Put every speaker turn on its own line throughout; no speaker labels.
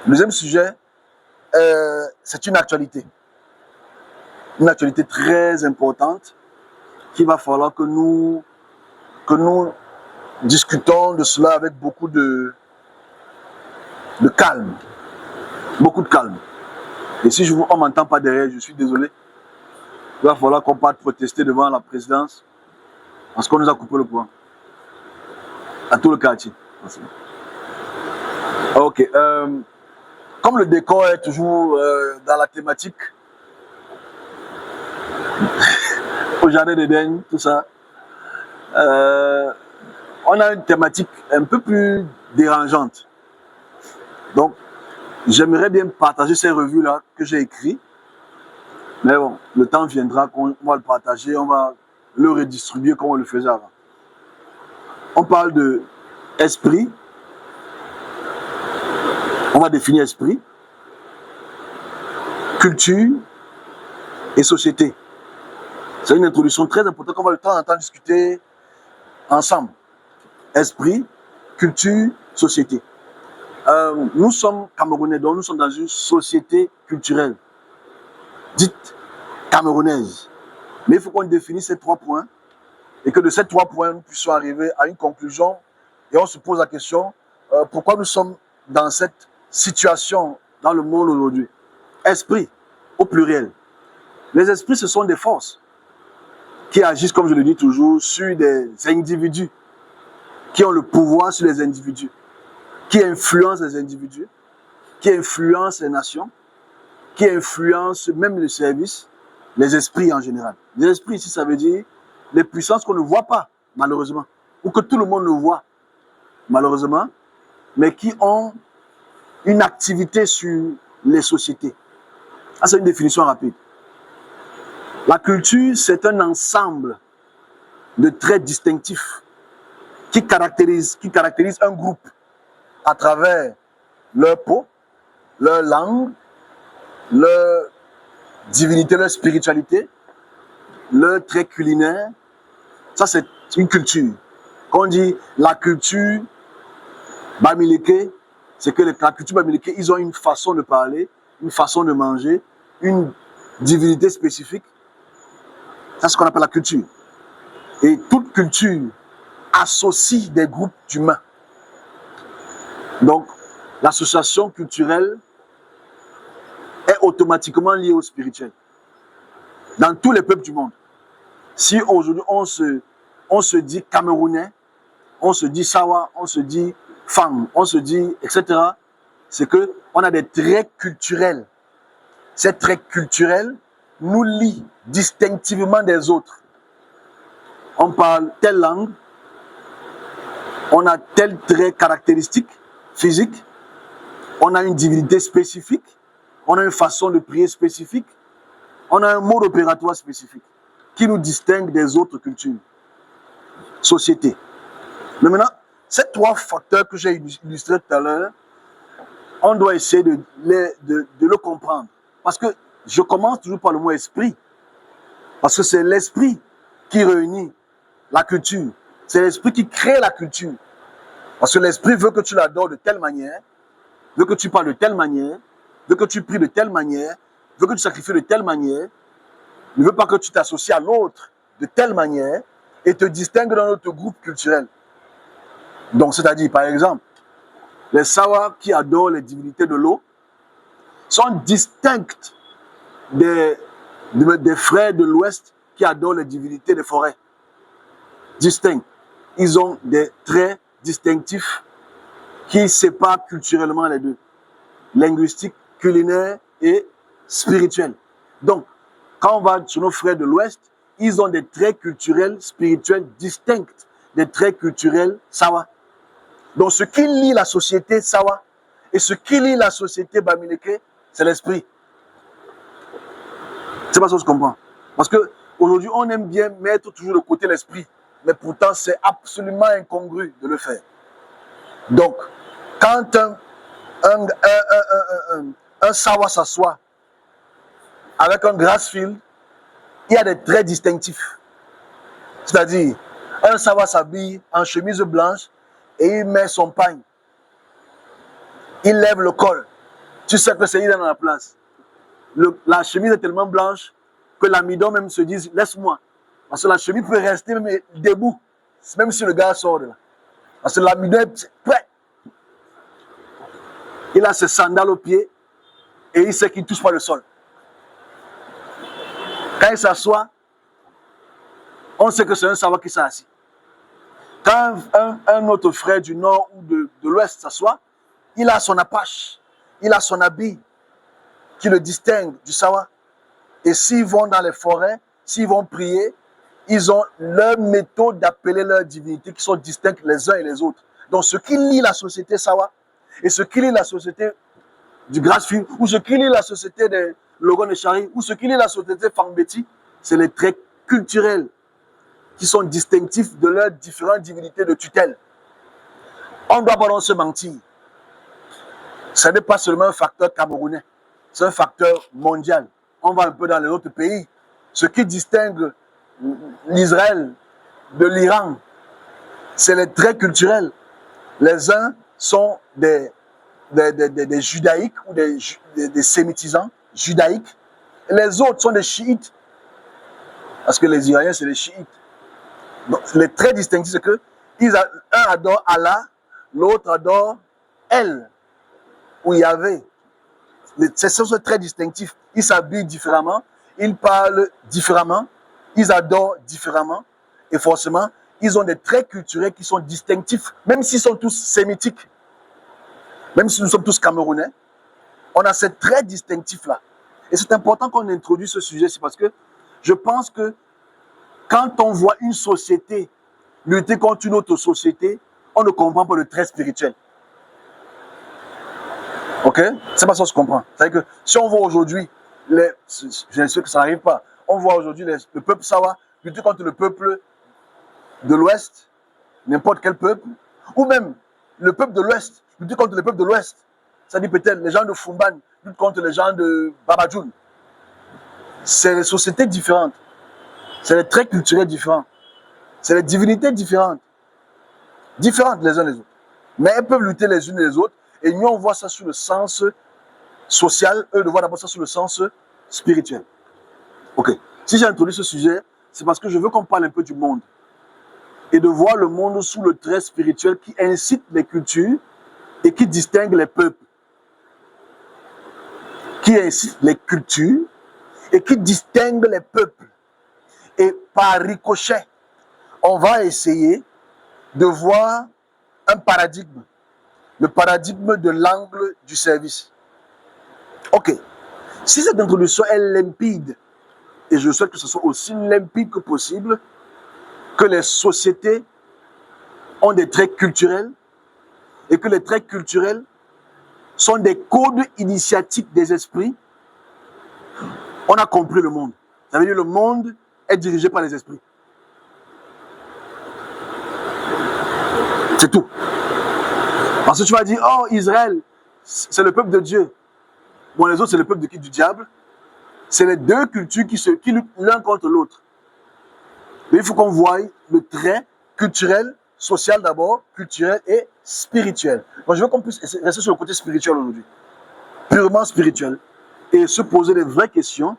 Le deuxième sujet, c'est une actualité très importante qu'il va falloir que nous discutons de cela avec beaucoup de calme. Beaucoup de calme. Et si on ne m'entend pas derrière, je suis désolé. Il va falloir qu'on parte protester devant la présidence parce qu'on nous a coupé le courant. À tout le quartier. Merci. Ok. Comme le décor est toujours dans la thématique, au jardin d'Éden, tout ça, on a une thématique un peu plus dérangeante. Donc, j'aimerais bien partager ces revues-là que j'ai écrites. Mais bon, le temps viendra qu'on va le partager, on va le redistribuer comme on le faisait avant. On parle de esprit. On va définir esprit, culture et société. C'est une introduction très importante qu'on va de temps en temps discuter ensemble. Esprit, culture, société. Nous sommes Camerounais, donc nous sommes dans une société culturelle, dite camerounaise. Mais il faut qu'on définisse ces 3 points et que de ces 3 points, nous puissions arriver à une conclusion et on se pose la question, pourquoi nous sommes dans cette situation dans le monde aujourd'hui. Esprit, au pluriel. Les esprits, ce sont des forces qui agissent, comme je le dis toujours, sur des individus, qui ont le pouvoir sur les individus, qui influencent les individus, qui influencent les nations, qui influencent même les services, les esprits en général. Les esprits ici, ça veut dire les puissances qu'on ne voit pas, malheureusement, ou que tout le monde le voit, malheureusement, mais qui ont une activité sur les sociétés. Ça, c'est une définition rapide. La culture, c'est un ensemble de traits distinctifs qui caractérisent un groupe à travers leur peau, leur langue, leur divinité, leur spiritualité, leur trait culinaire. Ça, c'est une culture. Quand on dit la culture bamileke, c'est que la culture bamileke, ils ont une façon de parler, une façon de manger, une divinité spécifique. C'est ce qu'on appelle la culture. Et toute culture associe des groupes d'humains. Donc, l'association culturelle est automatiquement liée au spirituel. Dans tous les peuples du monde. Si aujourd'hui on se dit Camerounais, on se dit Sawa, on se dit Fang, on se dit etc., c'est qu'on a des traits culturels. Ces traits culturels nous lient distinctivement des autres. On parle telle langue, on a tel trait caractéristique physique, on a une divinité spécifique, on a une façon de prier spécifique, on a un mode opératoire spécifique qui nous distingue des autres cultures, sociétés. Mais maintenant, ces 3 facteurs que j'ai illustrés tout à l'heure, on doit essayer de le comprendre. Parce que je commence toujours par le mot esprit. Parce que c'est l'esprit qui réunit la culture. C'est l'esprit qui crée la culture. Parce que l'esprit veut que tu l'adores de telle manière, veut que tu parles de telle manière, veut que tu pries de telle manière, veut que tu sacrifies de telle manière, ne veut pas que tu t'associes à l'autre de telle manière et te distingues dans notre groupe culturel. Donc, c'est-à-dire, par exemple, les Sawa qui adorent les divinités de l'eau sont distincts des frères de l'Ouest qui adorent les divinités des forêts. Distincts. Ils ont des traits distinctifs qui séparent culturellement les deux. Linguistique, culinaire et spirituel. Donc, quand on va sur nos frères de l'Ouest, ils ont des traits culturels, spirituels distincts des traits culturels Sawa. Donc, ce qui lie la société Sawa et ce qui lie la société Bamileke, c'est l'esprit. C'est pas ça que je comprends. Parce qu'aujourd'hui, on aime bien mettre toujours de côté l'esprit, mais pourtant, c'est absolument incongru de le faire. Donc, quand un Sawa s'assoit avec un Grassfield, il y a des traits distinctifs. C'est-à-dire, un Sawa s'habille en chemise blanche et il met son pagne. Il lève le col. Tu sais que c'est il est dans la place. La chemise est tellement blanche que l'amidon même se dit, laisse-moi. Parce que la chemise peut rester même debout, même si le gars sort de là. Parce que l'amidon est prêt. Il a ses sandales aux pieds et il sait qu'il ne touche pas le sol. Quand il s'assoit, on sait que c'est un savoir qui s'est assis. Quand un autre frère du nord ou de l'ouest s'assoit, il a son apache, il a son habit qui le distingue du sawa. Et s'ils vont dans les forêts, s'ils vont prier, ils ont leur méthode d'appeler leur divinité qui sont distinctes les uns et les autres. Donc ce qui lie la société sawa et ce qui lie la société du Grasfi, ou ce qui lie la société de Logon et Chari, ou ce qui lie la société Fangbeti, c'est les traits culturels qui sont distinctifs de leurs différentes divinités de tutelle. On ne doit pas se mentir. Ce n'est pas seulement un facteur camerounais, c'est un facteur mondial. On va un peu dans les autres pays. Ce qui distingue l'Israël de l'Iran, c'est les traits culturels. Les uns sont des judaïques ou des sémitisants judaïques. Et les autres sont des chiites. Parce que les Iraniens, c'est des chiites. Donc, les traits distinctifs, c'est que un adore Allah, l'autre adore elle, ou Yahvé. Ce sont très distinctifs. Ils s'habillent différemment, ils parlent différemment, ils adorent différemment. Et forcément, ils ont des traits culturels qui sont distinctifs, même s'ils sont tous sémitiques. Même si nous sommes tous camerounais, on a ces traits distinctifs-là. Et c'est important qu'on introduise ce sujet, c'est parce que je pense que quand on voit une société lutter contre une autre société, on ne comprend pas le trait spirituel. Ok? C'est pas ça que je comprends. C'est-à-dire que si on voit aujourd'hui, je suis sûr que ça n'arrive pas, on voit aujourd'hui le peuple Sawa lutter contre le peuple de l'Ouest, n'importe quel peuple, ou même le peuple de l'Ouest lutter contre le peuple de l'Ouest. C'est-à-dire peut-être les gens de Fumban luttent contre les gens de Babadjoun. C'est des sociétés différentes. C'est des traits culturels différents. C'est des divinités différentes. Différentes les uns les autres. Mais elles peuvent lutter les unes les autres. Et nous, on voit ça sur le sens social. Eux, on voit d'abord ça sur le sens spirituel. Ok. Si j'ai introduit ce sujet, c'est parce que je veux qu'on parle un peu du monde. Et de voir le monde sous le trait spirituel qui incite les cultures et qui distingue les peuples. Qui incite les cultures et qui distingue les peuples. Et par ricochet, on va essayer de voir un paradigme, le paradigme de l'angle du service. Ok, si cette introduction est limpide, et je souhaite que ce soit aussi limpide que possible, que les sociétés ont des traits culturels, et que les traits culturels sont des codes initiatiques des esprits, on a compris le monde. Ça veut dire que le monde est dirigé par les esprits. C'est tout. Parce que tu vas dire, oh, Israël, c'est le peuple de Dieu. Bon, les autres, c'est le peuple de qui? Du diable. C'est les deux cultures qui luttent l'un contre l'autre. Mais il faut qu'on voie le trait culturel, social d'abord, culturel et spirituel. Donc, je veux qu'on puisse rester sur le côté spirituel aujourd'hui. Purement spirituel. Et se poser des vraies questions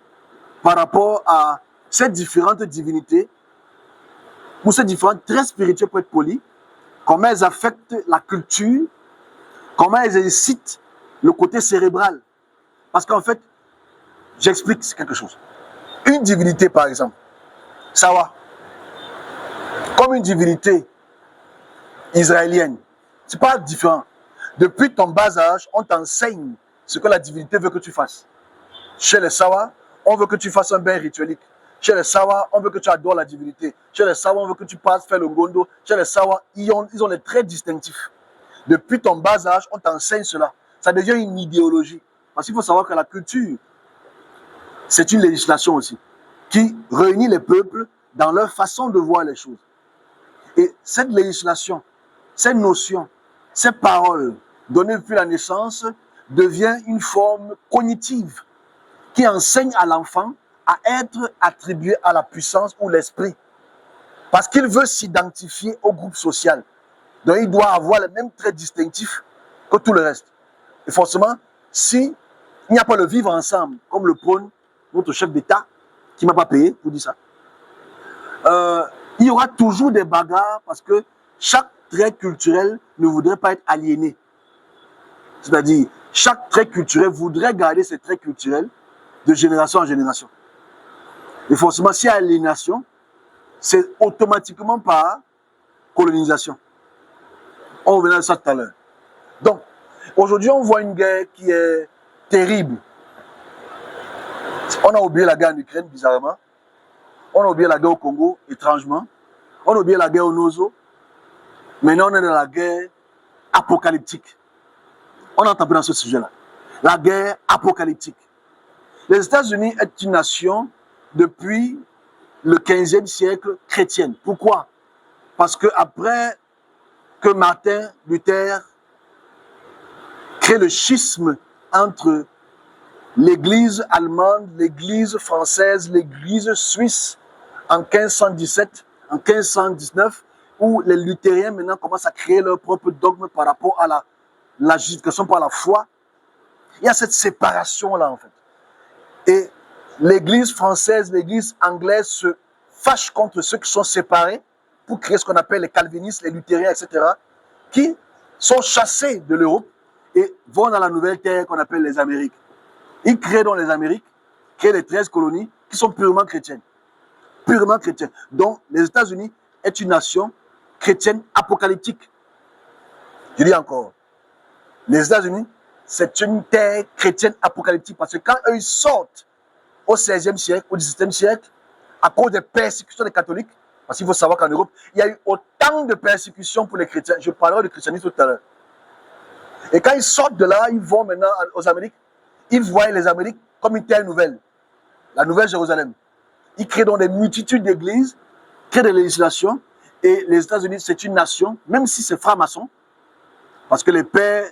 par rapport à ces différentes divinités, ou ces différents traits spirituels pour être polis, comment elles affectent la culture, comment elles incitent le côté cérébral. Parce qu'en fait, j'explique quelque chose. Une divinité, par exemple, Sawa, comme une divinité israélienne, c'est pas différent. Depuis ton bas âge, on t'enseigne ce que la divinité veut que tu fasses. Chez les Sawa, on veut que tu fasses un bain rituelique. Chez les Sawa, on veut que tu adores la divinité. Chez les Sawa, on veut que tu passes faire le gondo. Chez les Sawa, ils ont des traits distinctifs. Depuis ton bas âge, on t'enseigne cela. Ça devient une idéologie. Parce qu'il faut savoir que la culture, c'est une législation aussi, qui réunit les peuples dans leur façon de voir les choses. Et cette législation, ces notions, ces paroles données depuis la naissance, devient une forme cognitive qui enseigne à l'enfant à être attribué à la puissance ou l'esprit. Parce qu'il veut s'identifier au groupe social. Donc il doit avoir les mêmes traits distinctifs que tout le reste. Et forcément, si il n'y a pas le vivre ensemble, comme le prône notre chef d'État, qui ne m'a pas payé pour dire ça, il y aura toujours des bagarres parce que chaque trait culturel ne voudrait pas être aliéné. C'est-à-dire, chaque trait culturel voudrait garder ses traits culturels de génération en génération. Et forcément, s'il y a aliénation, c'est automatiquement par colonisation. On reviendra à ça tout à l'heure. Donc, aujourd'hui, on voit une guerre qui est terrible. On a oublié la guerre en Ukraine, bizarrement. On a oublié la guerre au Congo, étrangement. On a oublié la guerre au Nozo. Maintenant, on est dans la guerre apocalyptique. On entend peu dans ce sujet-là. La guerre apocalyptique. Les États-Unis est une nation depuis le 15e siècle chrétienne. Pourquoi? Parce que après que Martin Luther crée le schisme entre l'église allemande, l'église française, l'église suisse en 1517, en 1519, où les luthériens maintenant commencent à créer leur propre dogme par rapport à la justification par la foi. Il y a cette séparation-là, en fait. Et l'église française, l'église anglaise se fâchent contre ceux qui sont séparés pour créer ce qu'on appelle les calvinistes, les luthériens, etc., qui sont chassés de l'Europe et vont dans la nouvelle terre qu'on appelle les Amériques. Ils créent dans les Amériques, créent les 13 colonies qui sont purement chrétiennes. Purement chrétiennes. Donc, les États-Unis est une nation chrétienne apocalyptique. Je dis encore, les États-Unis, c'est une terre chrétienne apocalyptique parce que quand eux ils sortent au 16e siècle, au 17e siècle, à cause des persécutions des catholiques, parce qu'il faut savoir qu'en Europe, il y a eu autant de persécutions pour les chrétiens. Je parlerai du christianisme tout à l'heure. Et quand ils sortent de là, ils vont maintenant aux Amériques, ils voient les Amériques comme une terre nouvelle, la Nouvelle Jérusalem. Ils créent donc des multitudes d'églises, créent des législations, et les États-Unis, c'est une nation, même si c'est franc-maçon, parce que les pères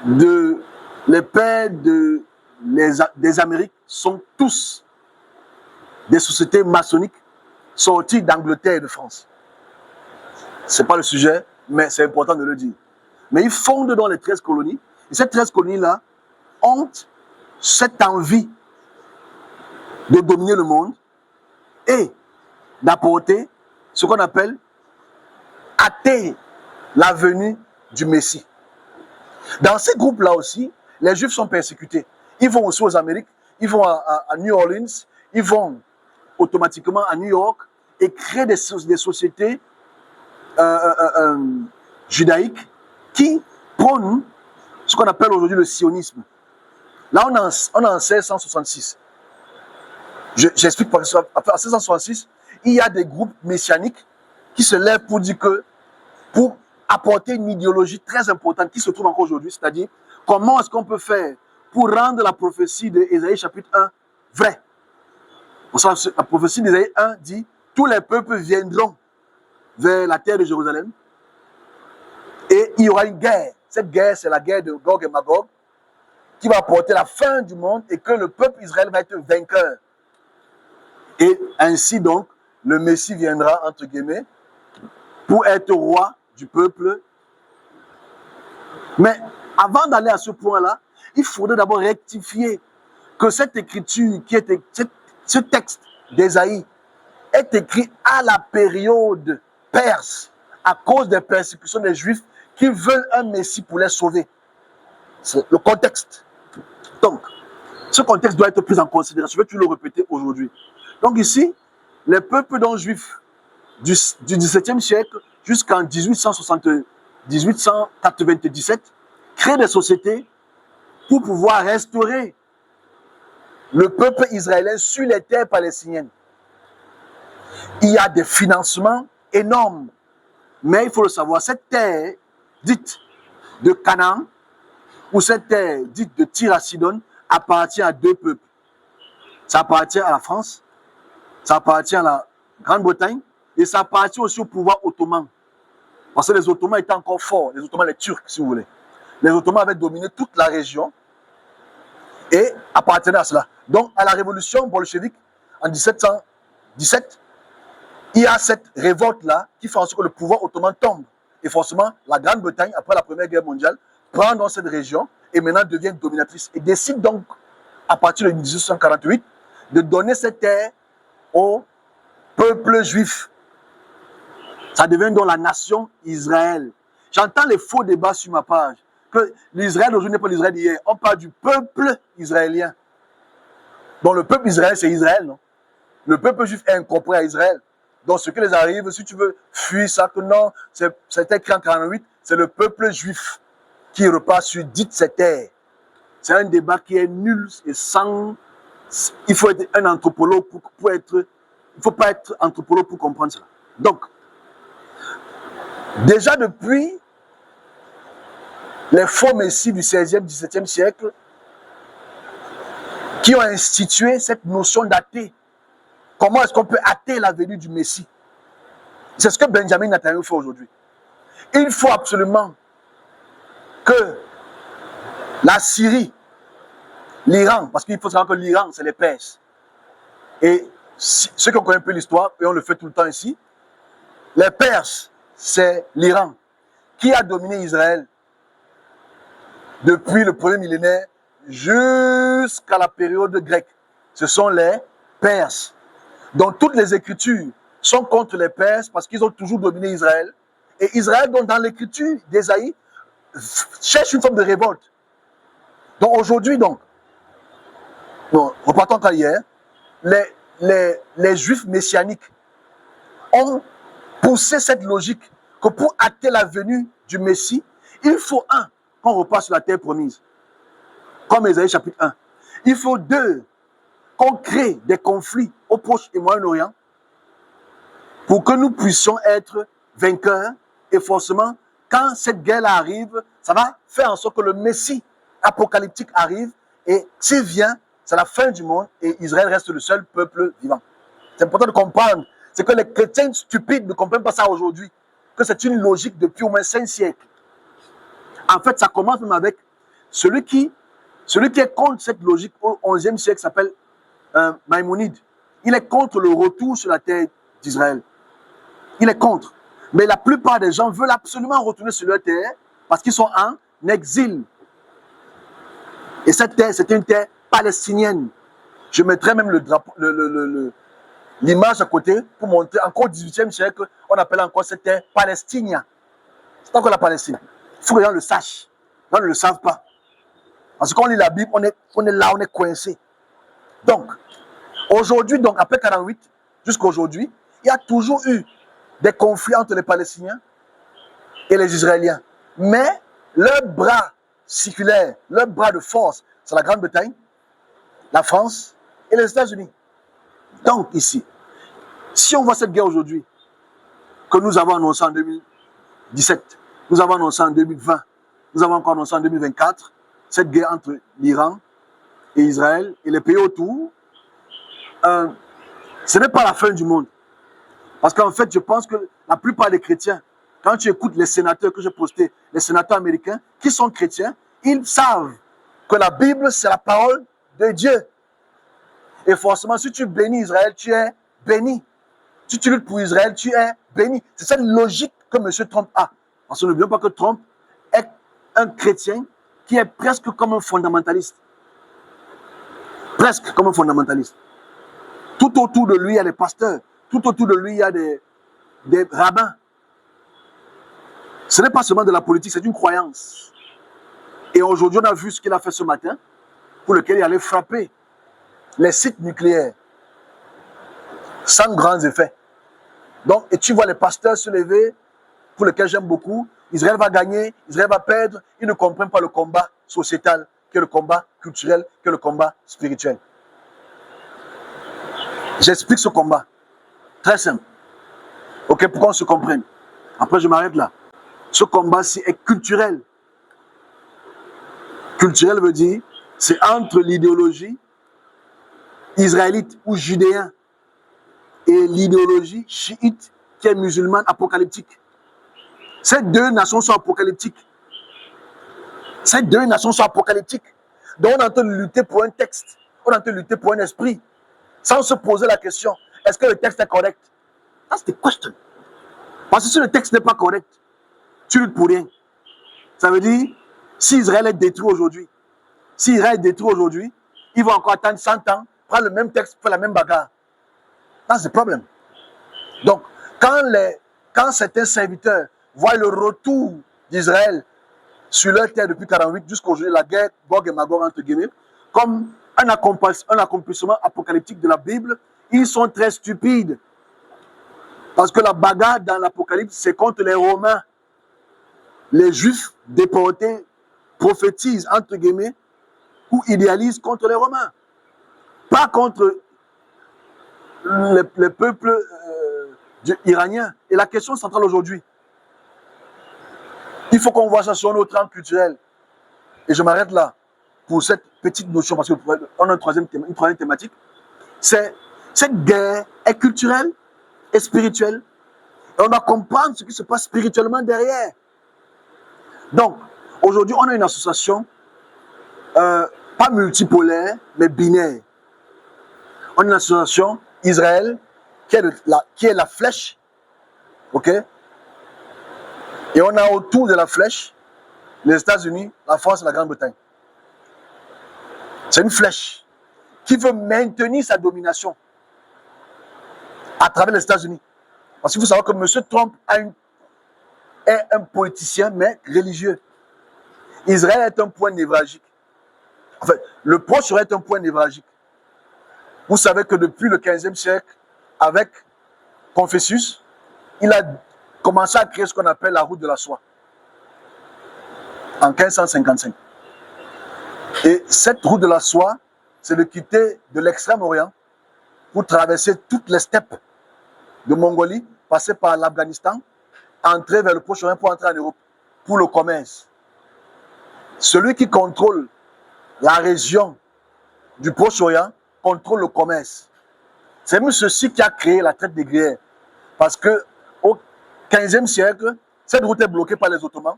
des Amériques sont tous des sociétés maçonniques sorties d'Angleterre et de France. Ce n'est pas le sujet, mais c'est important de le dire. Mais ils fondent dans les 13 colonies, et ces 13 colonies-là ont cette envie de dominer le monde et d'apporter ce qu'on appelle hâter la venue du Messie. Dans ces groupes-là aussi, les Juifs sont persécutés. Ils vont aussi aux Amériques, ils vont à New Orleans, ils vont automatiquement à New York et créent des sociétés judaïques qui prônent ce qu'on appelle aujourd'hui le sionisme. Là, on est en 1666. J'explique parce qu'en 1666, il y a des groupes messianiques qui se lèvent pour dire que, pour apporter une idéologie très importante qui se trouve encore aujourd'hui, c'est-à-dire comment est-ce qu'on peut faire pour rendre la prophétie d'Ésaïe chapitre 1 vraie. La prophétie d'Ésaïe 1 dit « Tous les peuples viendront vers la terre de Jérusalem et il y aura une guerre. Cette guerre, c'est la guerre de Gog et Magog qui va apporter la fin du monde et que le peuple Israël va être vainqueur. Et ainsi donc, le Messie viendra, entre guillemets, pour être roi du peuple. Mais avant d'aller à ce point-là, il faudrait d'abord rectifier que cette écriture, ce texte d'Ésaïe, est écrit à la période perse, à cause des persécutions des Juifs qui veulent un Messie pour les sauver. C'est le contexte. Donc, ce contexte doit être pris en considération. Je vais toujours le répéter aujourd'hui. Donc ici, les peuples non juifs du XVIIe siècle jusqu'en 1897 créent des sociétés pour pouvoir restaurer le peuple israélien sur les terres palestiniennes. Il y a des financements énormes, mais il faut le savoir, cette terre dite de Canaan ou cette terre dite de Tyr à Sidon appartient à deux peuples. Ça appartient à la France, ça appartient à la Grande-Bretagne et ça appartient aussi au pouvoir ottoman. Parce que les Ottomans étaient encore forts, les Ottomans, les Turcs si vous voulez. Les Ottomans avaient dominé toute la région et appartenaient à cela. Donc à la révolution bolchevique en 1717, il y a cette révolte-là qui fait en sorte que le pouvoir ottoman tombe. Et forcément, la Grande-Bretagne, après la Première Guerre mondiale, prend dans cette région et maintenant devient dominatrice. Et décide donc, à partir de 1848, de donner cette terre au peuple juif. Ça devient donc la nation Israël. J'entends les faux débats sur ma page. Que l'Israël aujourd'hui n'est pas l'Israël d'hier. On parle du peuple israélien. Donc le peuple Israël, c'est Israël, non? Le peuple juif est incorporé à Israël. Donc ce qui les arrive, si tu veux fuir ça, que non, c'est écrit en 48, c'est le peuple juif qui repart sur dite cette terre. C'est un débat qui est nul et sans... Il faut être un anthropologue pour être... Il ne faut pas être anthropologue pour comprendre cela. Donc, déjà depuis les faux messies du 16e, 17e siècle, qui ont institué cette notion d'athée. Comment est-ce qu'on peut hâter la venue du Messie? C'est ce que Benjamin Netanyahu fait aujourd'hui. Il faut absolument que la Syrie, l'Iran, parce qu'il faut savoir que l'Iran, c'est les Perses. Et ceux qui connaissent un peu l'histoire, et on le fait tout le temps ici, les Perses, c'est l'Iran qui a dominé Israël depuis le premier millénaire jusqu'à la période grecque. Ce sont les Perses. Donc toutes les écritures sont contre les Perses parce qu'ils ont toujours dominé Israël. Et Israël, donc, dans l'écriture d'Ésaïe, cherche une forme de révolte. Donc aujourd'hui, donc, bon, repartons qu'à hier, les Juifs messianiques ont poussé cette logique que pour hâter la venue du Messie, il faut qu'on repasse sur la terre promise. Comme Ésaïe chapitre 1. Il faut 2, qu'on crée des conflits au Proche et Moyen-Orient pour que nous puissions être vainqueurs. Et forcément, quand cette guerre arrive, ça va faire en sorte que le Messie apocalyptique arrive. Et s'il vient, c'est la fin du monde et Israël reste le seul peuple vivant. C'est important de comprendre. C'est que les chrétiens stupides ne comprennent pas ça aujourd'hui. Que c'est une logique depuis au moins 5 siècles. En fait, ça commence même avec celui qui est contre cette logique au 11e siècle s'appelle Maïmonide. Il est contre le retour sur la terre d'Israël. Il est contre. Mais la plupart des gens veulent absolument retourner sur leur terre parce qu'ils sont en exil. Et cette terre, c'était une terre palestinienne. Je mettrai même le drapeau, l'image à côté pour montrer. Encore au 18e siècle, on appelle encore cette terre Palestinia. C'est encore la Palestine. Il faut que les gens le sachent. Les gens ne le savent pas. Parce que quand on lit la Bible, on est là, on est coincé. Donc, aujourd'hui, donc après 48, jusqu'à aujourd'hui, il y a toujours eu des conflits entre les Palestiniens et les Israéliens. Mais leur bras circulaire, leur bras de force, c'est la Grande-Bretagne, la France et les États-Unis. Donc ici, si on voit cette guerre aujourd'hui, que nous avons annoncée en 2017, nous avons annoncé en 2020, nous avons encore annoncé en 2024, cette guerre entre l'Iran et Israël et les pays autour, ce n'est pas la fin du monde. Parce qu'en fait, je pense que la plupart des chrétiens, quand tu écoutes les sénateurs que j'ai postés, les sénateurs américains, qui sont chrétiens, ils savent que la Bible, c'est la parole de Dieu. Et forcément, si tu bénis Israël, tu es béni. Si tu luttes pour Israël, tu es béni. C'est cette logique que M. Trump a. Parce que n'oublions pas que Trump est un chrétien qui est presque comme un fondamentaliste. Presque comme un fondamentaliste. Tout autour de lui, il y a des pasteurs. Tout autour de lui, il y a des rabbins. Ce n'est pas seulement de la politique, c'est une croyance. Et aujourd'hui, on a vu ce qu'il a fait ce matin, pour lequel il allait frapper les sites nucléaires, sans grands effets. Donc, et tu vois les pasteurs se lever, pour lesquels j'aime beaucoup. Israël va gagner, Israël va perdre. Ils ne comprennent pas le combat sociétal, que le combat culturel, que le combat spirituel. J'explique ce combat. Très simple. Ok, pour qu'on se comprenne. Après, je m'arrête là. Ce combat-ci est culturel. Culturel veut dire, c'est entre l'idéologie israélite ou judéen et l'idéologie chiite qui est musulmane apocalyptique. Ces deux nations sont apocalyptiques. Ces deux nations sont apocalyptiques. Donc on est en train de lutter pour un texte. On est en train de lutter pour un esprit. Sans se poser la question, est-ce que le texte est correct? That's the question. Parce que si le texte n'est pas correct, tu luttes pour rien. Ça veut dire, Si Israël est détruit aujourd'hui, ils vont encore attendre 100 ans, prendre le même texte, faire la même bagarre. That's the problem. Donc, quand certains serviteurs voient le retour d'Israël sur leur terre depuis 48 jusqu'à aujourd'hui, la guerre Gog et Magog entre guillemets, comme un accomplissement apocalyptique de la Bible, ils sont très stupides. Parce que la bagarre dans l'Apocalypse, c'est contre les Romains. Les Juifs déportés prophétisent, entre guillemets, ou idéalisent contre les Romains. Pas contre les peuples iraniens. Et la question centrale aujourd'hui, il faut qu'on voit ça sur notre plan culturel. Et je m'arrête là pour cette petite notion, parce qu'on a une troisième thématique. C'est cette guerre est culturelle et spirituelle. Et on doit comprendre ce qui se passe spirituellement derrière. Donc, aujourd'hui, on a une association, pas multipolaire, mais binaire. On a une association Israël, qui est la flèche, ok? Et on a autour de la flèche les États-Unis, la France et la Grande-Bretagne. C'est une flèche qui veut maintenir sa domination à travers les États-Unis. Parce qu'il faut savoir que M. Trump est un politicien, mais religieux. Israël est un point névralgique. En fait, le Proche-Orient est un point névralgique. Vous savez que depuis le 15e siècle, avec Confucius, il a commencé à créer ce qu'on appelle la route de la soie. En 1555. Et cette route de la soie, c'est de quitter de l'extrême-orient pour traverser toutes les steppes de Mongolie, passer par l'Afghanistan, entrer vers le Proche-Orient pour entrer en Europe, pour le commerce. Celui qui contrôle la région du Proche-Orient contrôle le commerce. C'est même ceci qui a créé la traite négrière. Parce que au 15e siècle, cette route est bloquée par les Ottomans.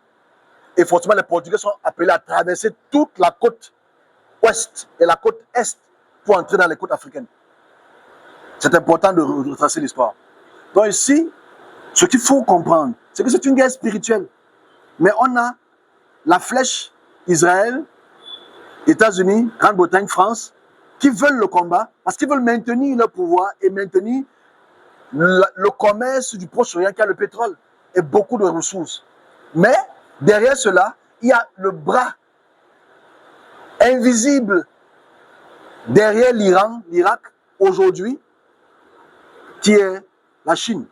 Et forcément, les Portugais sont appelés à traverser toute la côte ouest et la côte est pour entrer dans les côtes africaines. C'est important de retracer l'histoire. Donc ici, ce qu'il faut comprendre, c'est que c'est une guerre spirituelle. Mais on a la flèche Israël, États-Unis, Grande-Bretagne, France, qui veulent le combat parce qu'ils veulent maintenir leur pouvoir et maintenir le commerce du Proche-Orient qui a le pétrole et beaucoup de ressources. Mais derrière cela, il y a le bras invisible derrière l'Iran, l'Irak, aujourd'hui, qui est la Chine.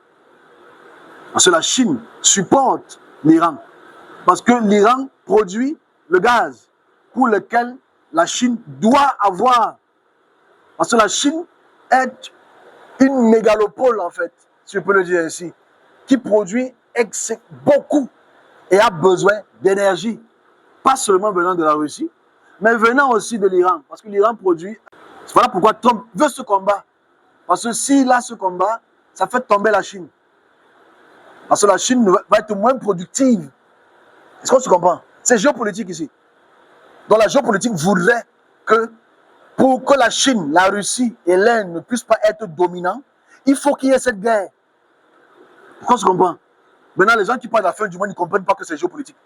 Parce que la Chine supporte l'Iran. Parce que l'Iran produit le gaz pour lequel la Chine doit avoir. Parce que la Chine est une mégalopole, en fait, si je peux le dire ainsi, qui produit beaucoup et a besoin d'énergie. Pas seulement venant de la Russie, mais venant aussi de l'Iran. Parce que l'Iran produit. Voilà pourquoi Trump veut ce combat. Parce que s'il a ce combat, ça fait tomber la Chine. Parce que la Chine va être moins productive. Est-ce qu'on se comprend? C'est géopolitique ici. Donc la géopolitique voudrait que pour que la Chine, la Russie et l'Inde ne puissent pas être dominants, il faut qu'il y ait cette guerre. Est-ce qu'on se comprend? Maintenant, les gens qui parlent de la fin du monde ne comprennent pas que c'est géopolitique,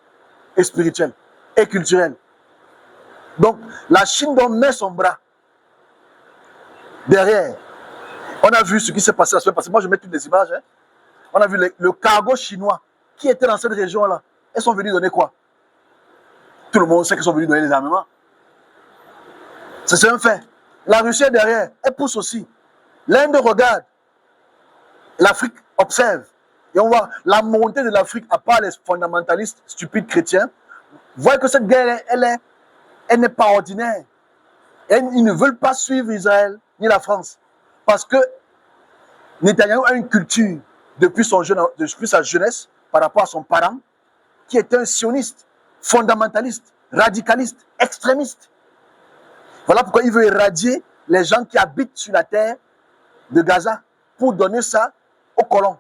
et spirituel, et culturel. Donc, la Chine doit mettre son bras derrière. On a vu ce qui s'est passé la semaine passée. Moi, je mets toutes les images. Hein. On a vu le cargo chinois qui était dans cette région-là. Ils sont venus donner quoi? Tout le monde sait qu'ils sont venus donner les armements. C'est un fait. La Russie est derrière. Elle pousse aussi. L'Inde regarde. L'Afrique observe. Et on voit la montée de l'Afrique, à part les fondamentalistes stupides chrétiens, voient que cette guerre, elle n'est pas ordinaire. Et ils ne veulent pas suivre Israël ni la France. Parce que Netanyahou a une culture depuis sa jeunesse par rapport à son parent, qui était un sioniste, fondamentaliste, radicaliste, extrémiste. Voilà pourquoi il veut éradier les gens qui habitent sur la terre de Gaza pour donner ça aux colons.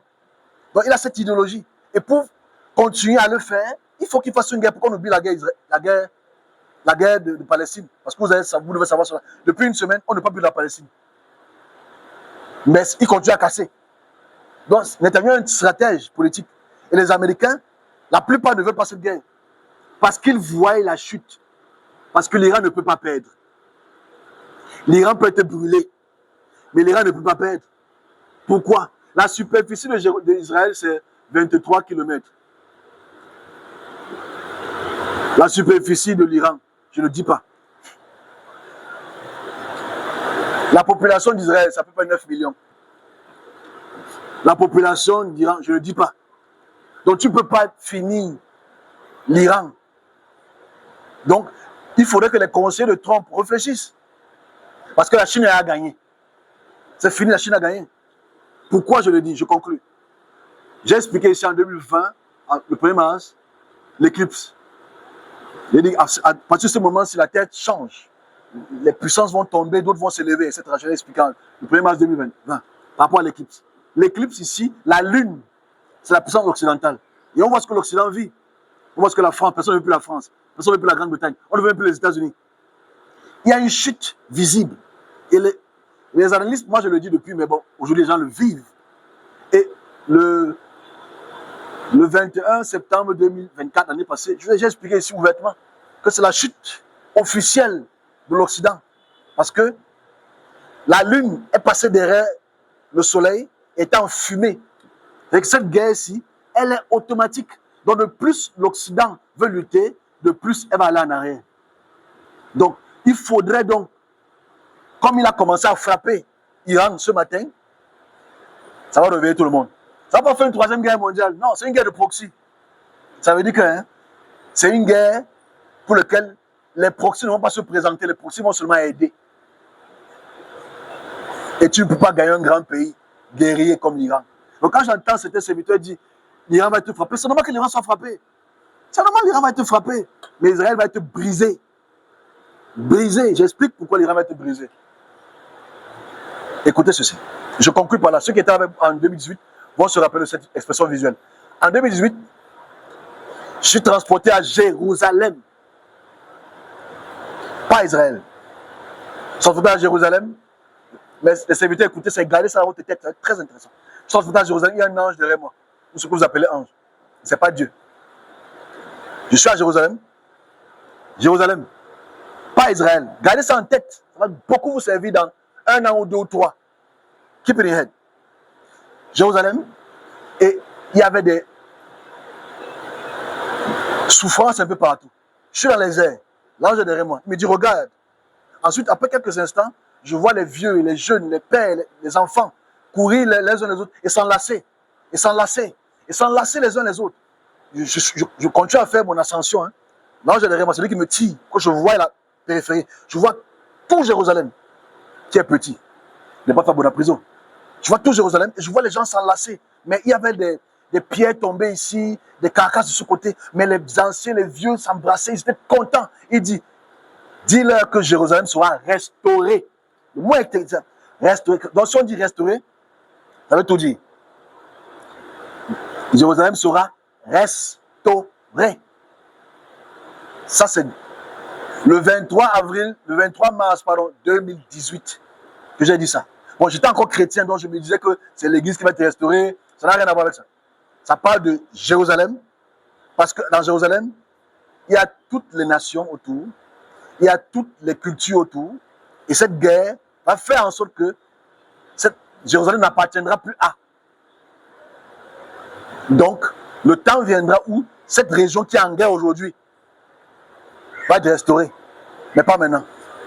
Donc il a cette idéologie. Et pour continuer à le faire, il faut qu'il fasse une guerre pour qu'on oublie la guerre de Palestine. Parce que vous devez savoir cela. Depuis une semaine, on ne peut plus de la Palestine. Mais il continue à casser. Donc Netanyahou est un stratège politique. Et les Américains, la plupart ne veulent pas cette guerre. Parce qu'ils voient la chute. Parce que l'Iran ne peut pas perdre. L'Iran peut être brûlé, mais l'Iran ne peut pas perdre. Pourquoi? La superficie d'Israël, c'est 23 km. La superficie de l'Iran, je ne le dis pas. La population d'Israël, ça peut pas 9 millions. La population d'Iran, je ne le dis pas. Donc tu ne peux pas finir l'Iran. Donc, il faudrait que les conseillers de Trump réfléchissent. Parce que la Chine a gagné. C'est fini, la Chine a gagné. Pourquoi je le dis? Je conclue. J'ai expliqué ici en 2020, le 1er mars, l'éclipse. J'ai dit, à partir de ce moment, si la Terre change, les puissances vont tomber, d'autres vont s'élever, etc. Je l'ai expliqué le 1er mars 2020, par rapport à l'éclipse. L'éclipse ici, la Lune, c'est la puissance occidentale. Et on voit ce que l'Occident vit. On voit ce que la France, personne ne veut plus la France, personne ne veut plus la Grande-Bretagne, on ne veut plus les États-Unis. Il y a une chute visible. Et les analystes, moi je le dis depuis, mais bon, aujourd'hui les gens le vivent. Et le 21 septembre 2024, l'année passée, j'ai expliqué ici ouvertement que c'est la chute officielle de l'Occident. Parce que la Lune est passée derrière le Soleil, étant fumée. Avec cette guerre-ci, elle est automatique. Donc, de plus l'Occident veut lutter, de plus elle va aller en arrière. Donc, il faudrait donc, comme il a commencé à frapper Iran ce matin, ça va réveiller tout le monde. Ça va pas faire une troisième guerre mondiale. Non, c'est une guerre de proxy. Ça veut dire que c'est une guerre pour laquelle les proxys ne vont pas se présenter, les proxys vont seulement aider. Et tu ne peux pas gagner un grand pays guerrier comme l'Iran. Donc quand j'entends certains serviteurs dire l'Iran va être frappé, c'est normal que l'Iran soit frappé. C'est normal que l'Iran va être frappé. Mais Israël va être brisé. Brisé. J'explique pourquoi l'Iran va être brisé. Écoutez ceci. Je conclue par là. Ceux qui étaient en 2018 vont se rappeler de cette expression visuelle. En 2018, je suis transporté à Jérusalem. Pas Israël. Transporté à Jérusalem. Mais les serviteurs, écoutez, c'est garder ça dans votre tête, c'est très intéressant. Je suis transporté à Jérusalem, il y a un ange derrière moi. Ou ce que vous appelez ange. Ce n'est pas Dieu. Je suis à Jérusalem. Jérusalem. Pas Israël. Gardez ça en tête. Ça va beaucoup vous servir dans 1 an ou 2 ou 3. Keep it in head. Jérusalem. Et il y avait des souffrances un peu partout. Je suis dans les airs. L'ange est derrière moi. Il me dit, regarde. Ensuite, après quelques instants, je vois les vieux, les jeunes, les pères, les enfants courir les uns les autres et s'enlacer. Et s'enlacer. Et s'enlacer les uns les autres. Je continue à faire mon ascension. L'ange est derrière moi. C'est lui qui me tire. Quand je vois la périphérie, je vois tout Jérusalem qui est petit. Il n'est pas fait pour la prison. Je vois tout Jérusalem et je vois les gens s'enlacer. Mais il y avait des pierres tombées ici, des carcasses de ce côté. Mais les anciens, les vieux s'embrassaient, ils étaient contents. Il dit, dis-leur que Jérusalem sera restaurée. Le mot est exact. Restauré. Donc si on dit restauré, ça veut tout dire. Jérusalem sera restaurée. Ça c'est le 23 mars 2018 que j'ai dit ça. Bon, j'étais encore chrétien, donc je me disais que c'est l'église qui va être restaurée. Ça n'a rien à voir avec ça. Ça parle de Jérusalem, parce que dans Jérusalem, il y a toutes les nations autour, il y a toutes les cultures autour, et cette guerre va faire en sorte que Jérusalem n'appartiendra plus à. Donc, le temps viendra où cette région qui est en guerre aujourd'hui va être restaurée, mais pas maintenant.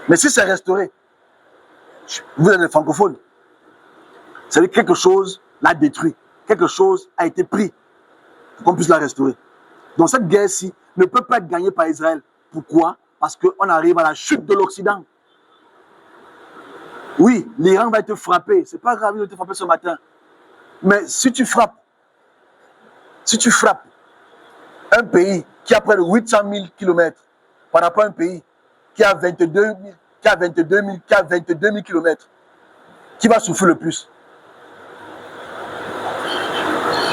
Mais si c'est restauré, vous êtes des francophones, c'est-à-dire quelque chose l'a détruit, quelque chose a été pris pour qu'on puisse la restaurer. Donc cette guerre-ci ne peut pas être gagnée par Israël. Pourquoi? Parce qu'on arrive à la chute de l'Occident. Oui, l'Iran va être frappé. C'est pas grave de te frapper ce matin. Mais si tu frappes un pays qui a près de 800 000 km par rapport à un pays qui a 22 000 km, qui va souffrir le plus?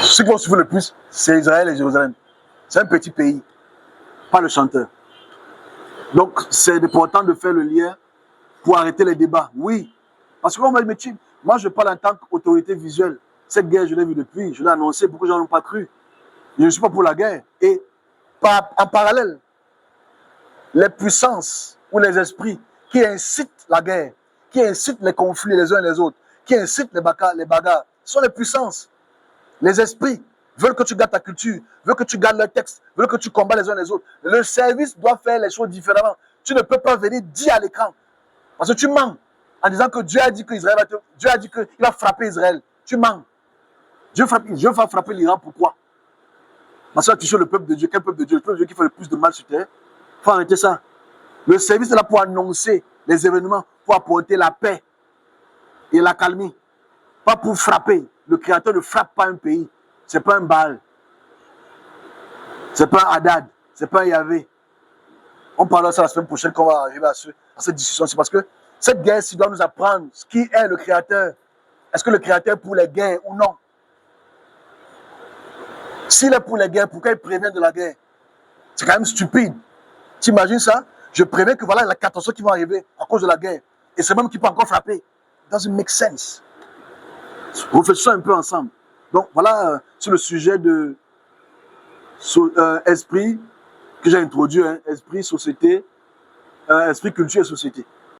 Ceux qui vont souffrir le plus, c'est Israël et Jérusalem. C'est un petit pays, pas le chanteur. Donc, c'est important de faire le lien pour arrêter les débats. Oui, parce qu'on va me dire, moi je parle en tant qu'autorité visuelle. Cette guerre, je l'ai vue depuis, je l'ai annoncé, beaucoup de gens n'ont pas cru. Je ne suis pas pour la guerre. Et en parallèle, les puissances ou les esprits qui incitent la guerre, qui incitent les conflits les uns les autres, qui incitent les bagarres, ce sont les puissances. Les esprits veulent que tu gardes ta culture, veulent que tu gardes leur texte, veulent que tu combats les uns les autres. Le service doit faire les choses différemment. Tu ne peux pas venir dire à l'écran, parce que tu mens, en disant que Dieu a dit qu'il va frapper Israël. Tu mens. Dieu va frapper l'Iran, pourquoi? Parce que tu es le peuple de Dieu. Quel peuple de Dieu? Le peuple de Dieu qui fait le plus de mal sur terre. Il faut arrêter ça. Le service est là pour annoncer les événements, pour apporter la paix et la calmie. Pas pour frapper. Le Créateur ne frappe pas un pays. Ce n'est pas un Baal. Ce n'est pas un Hadad. Ce n'est pas un Yahvé. On parlera de ça la semaine prochaine quand on va arriver à cette discussion. C'est parce que cette guerre-ci doit nous apprendre ce qui est le Créateur. Est-ce que le Créateur est pour les guerres ou non? S'il est pour les guerres, pourquoi il prévient de la guerre? C'est quand même stupide. Tu imagines ça? Je préviens que voilà la catastrophe qui va arriver à cause de la guerre. Et c'est même qui peut encore frapper. It doesn't make sense. Réfléchissons un peu ensemble. Donc voilà sur le sujet de esprit que j'ai introduit, hein, esprit, société, esprit, culture et société.